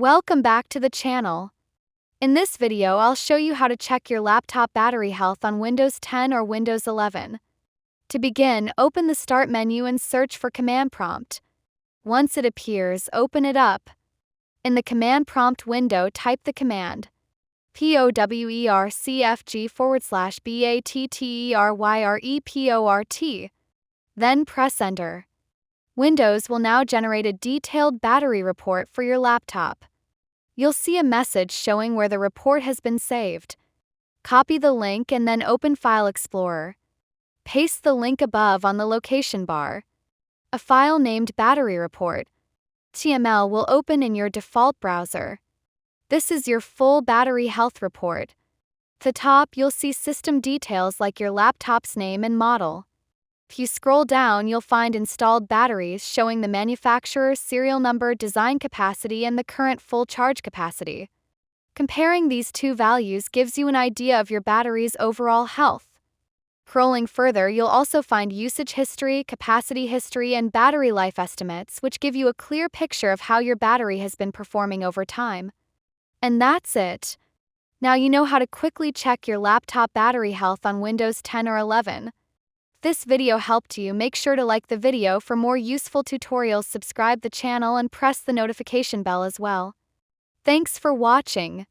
Welcome back to the channel. In this video, I'll show you how to check your laptop battery health on Windows 10 or Windows 11. To begin, open the Start menu and search for Command Prompt. Once it appears, open it up. In the Command Prompt window, type the command POWERCFG/BATTERYREPORT. Then press Enter. Windows will now generate a detailed battery report for your laptop. You'll see a message showing where the report has been saved. Copy the link and then open File Explorer. Paste the link above on the location bar. A file named Battery Report (HTML) will open in your default browser. This is your full battery health report. At the top, you'll see system details like your laptop's name and model. If you scroll down, you'll find installed batteries showing the manufacturer, serial number, design capacity, and the current full charge capacity. Comparing these two values gives you an idea of your battery's overall health. Scrolling further, you'll also find usage history, capacity history, and battery life estimates, which give you a clear picture of how your battery has been performing over time. And that's it. Now you know how to quickly check your laptop battery health on Windows 10 or 11. If this video helped you, make sure to like the video for more useful tutorials, subscribe the channel, and press the notification bell as well. Thanks for watching.